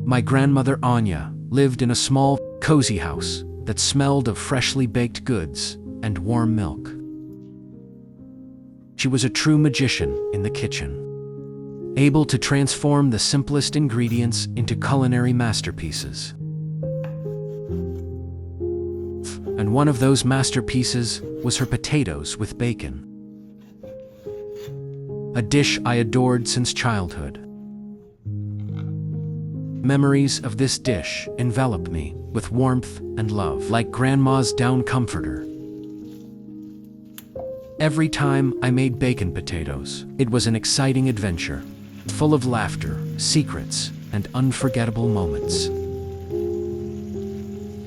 My grandmother Anya lived in a small, cozy house that smelled of freshly baked goods and warm milk. She was a true magician in the kitchen, able to transform the simplest ingredients into culinary masterpieces. And one of those masterpieces was her potatoes with bacon, a dish I adored since childhood. Memories of this dish envelop me with warmth and love, like Grandma's down comforter. Every time I made bacon potatoes, it was an exciting adventure, full of laughter, secrets, and unforgettable moments.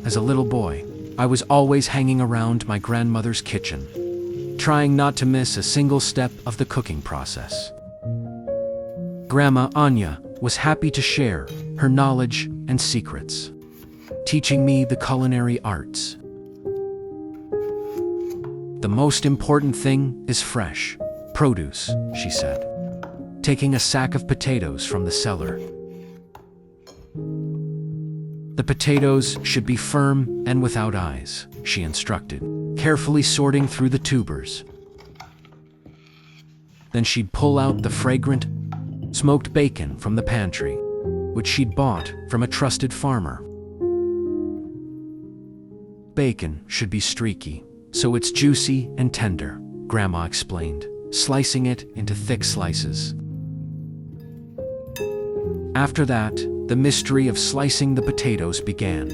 As a little boy, I was always hanging around my grandmother's kitchen, trying not to miss a single step of the cooking process. Grandma Anya was happy to share her knowledge and secrets, teaching me the culinary arts. The most important thing is fresh produce, she said, taking a sack of potatoes from the cellar. The potatoes should be firm and without eyes, she instructed, carefully sorting through the tubers. Then she'd pull out the fragrant, smoked bacon from the pantry, which she'd bought from a trusted farmer. Bacon should be streaky, so it's juicy and tender, Grandma explained, slicing it into thick slices. After that, the mystery of slicing the potatoes began.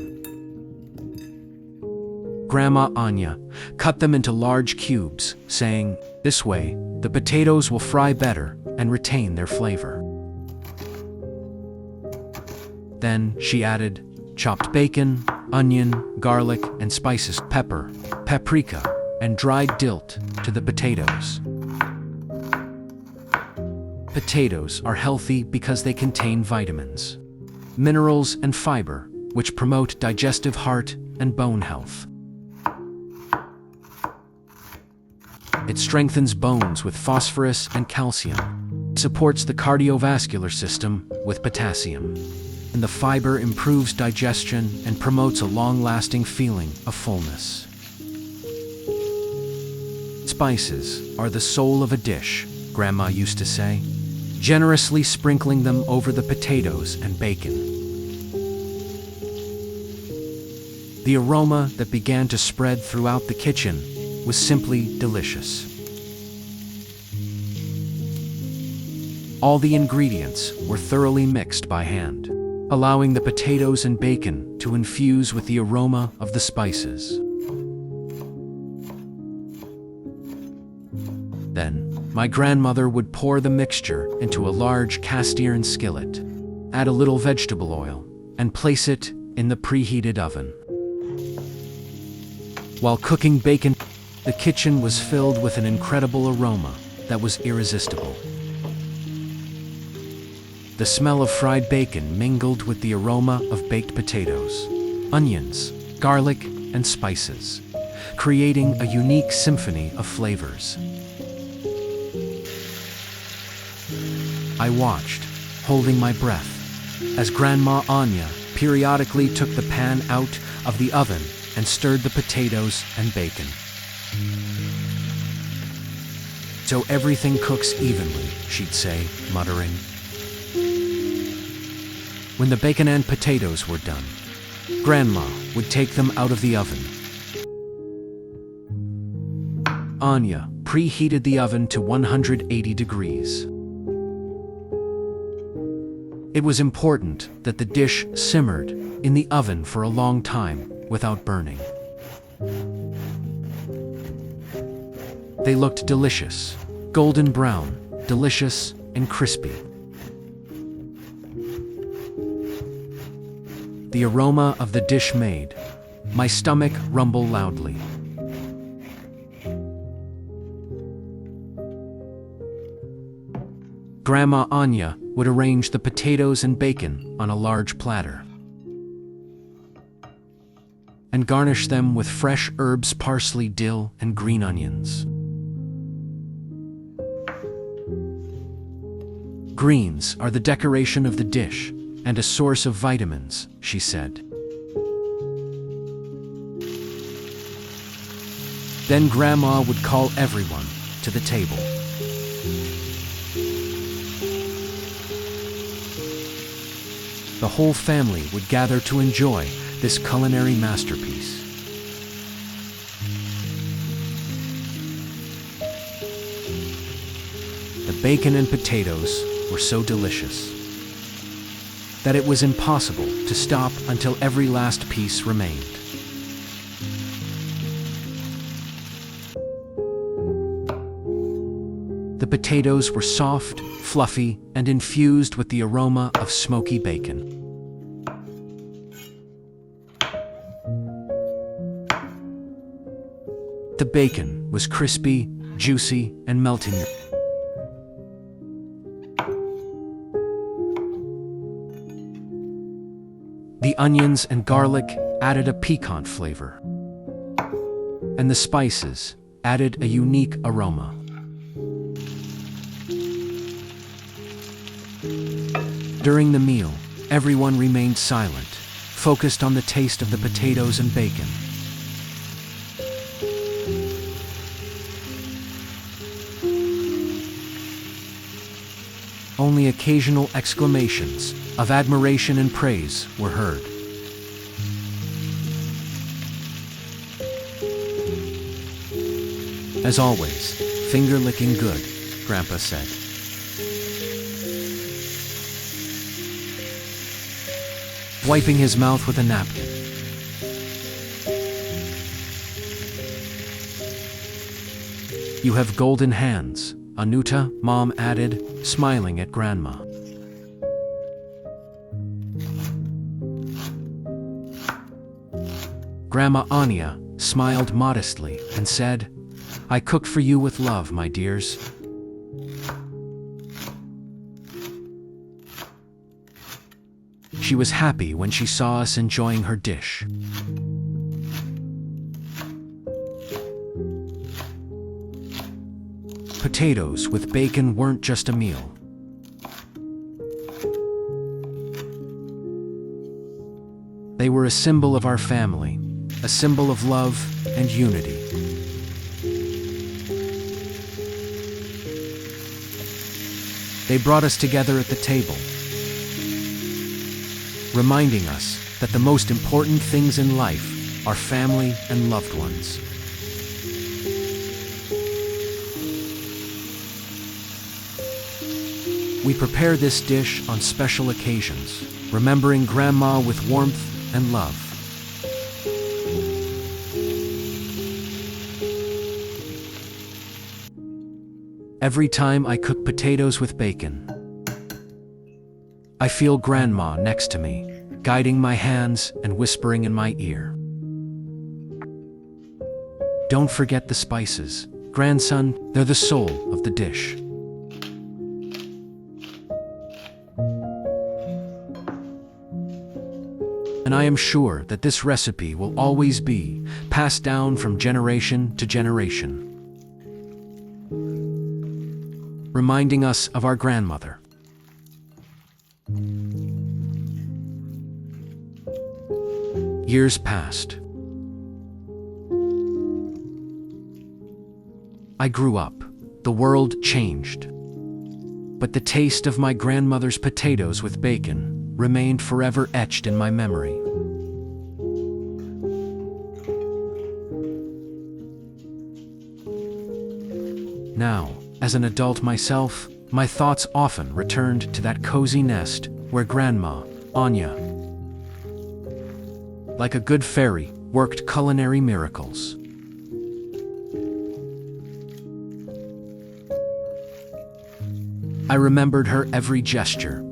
Grandma Anya cut them into large cubes, saying, "This way, the potatoes will fry better and retain their flavor." Then she added chopped bacon, onion, garlic, and spices, pepper, paprika, and dried dill to the potatoes. Potatoes are healthy because they contain vitamins, minerals, and fiber, which promote digestive, heart, and bone health. It strengthens bones with phosphorus and calcium, supports the cardiovascular system with potassium, and the fiber improves digestion and promotes a long-lasting feeling of fullness. Spices are the soul of a dish, Grandma used to say, generously sprinkling them over the potatoes and bacon. The aroma that began to spread throughout the kitchen was simply delicious. All the ingredients were thoroughly mixed by hand, allowing the potatoes and bacon to infuse with the aroma of the spices. Then, my grandmother would pour the mixture into a large cast-iron skillet, add a little vegetable oil, and place it in the preheated oven. While cooking bacon, the kitchen was filled with an incredible aroma that was irresistible. The smell of fried bacon mingled with the aroma of baked potatoes, onions, garlic, and spices, creating a unique symphony of flavors. I watched, holding my breath, as Grandma Anya periodically took the pan out of the oven and stirred the potatoes and bacon, so everything cooks evenly, she'd say, muttering. When the bacon and potatoes were done, Grandma would take them out of the oven. Anya preheated the oven to 180 degrees. It was important that the dish simmered in the oven for a long time without burning. They looked delicious, golden brown, delicious and crispy. The aroma of the dish made my stomach rumble loudly. Grandma Anya would arrange the potatoes and bacon on a large platter and garnish them with fresh herbs, parsley, dill, and green onions. Greens are the decoration of the dish, and a source of vitamins, she said. Then Grandma would call everyone to the table. The whole family would gather to enjoy this culinary masterpiece. The bacon and potatoes were so delicious that it was impossible to stop until every last piece remained. The potatoes were soft, fluffy, and infused with the aroma of smoky bacon. The bacon was crispy, juicy, and melting. The onions and garlic added a piquant flavor, and the spices added a unique aroma. During the meal, everyone remained silent, focused on the taste of the potatoes and bacon. Only occasional exclamations of admiration and praise were heard. As always, finger-licking good, Grandpa said. Wiping his mouth with a napkin. You have golden hands, Anuta, Mom added, smiling at Grandma. Grandma Anya smiled modestly and said, "I cooked for you with love, my dears." She was happy when she saw us enjoying her dish. Potatoes with bacon weren't just a meal. They were a symbol of our family, a symbol of love and unity. They brought us together at the table, reminding us that the most important things in life are family and loved ones. We prepare this dish on special occasions, remembering Grandma with warmth and love. Every time I cook potatoes with bacon, I feel Grandma next to me, guiding my hands and whispering in my ear. Don't forget the spices, grandson, they're the soul of the dish. And I am sure that this recipe will always be passed down from generation to generation, reminding us of our grandmother. Years passed. I grew up. The world changed. But the taste of my grandmother's potatoes with bacon remained forever etched in my memory. Now, as an adult myself, my thoughts often returned to that cozy nest where Grandma, Anya, like a good fairy, worked culinary miracles. I remembered her every gesture,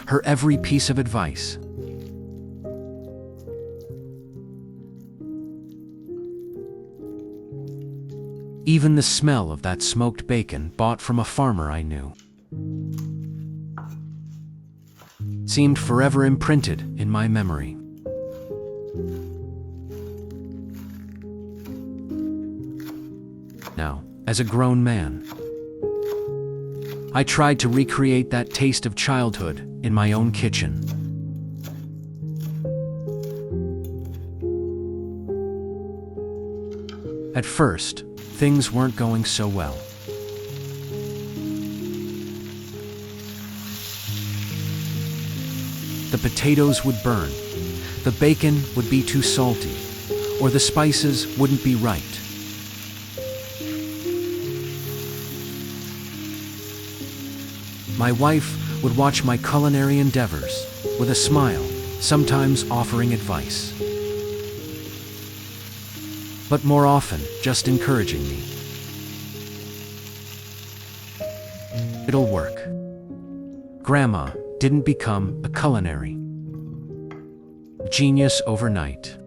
her every piece of advice. Even the smell of that smoked bacon bought from a farmer I knew seemed forever imprinted in my memory. Now, as a grown man, I tried to recreate that taste of childhood in my own kitchen. At first, things weren't going so well. The potatoes would burn, the bacon would be too salty, or the spices wouldn't be right. My wife would watch my culinary endeavors with a smile, sometimes offering advice, but more often just encouraging me. It'll work. Grandma didn't become a culinary genius overnight.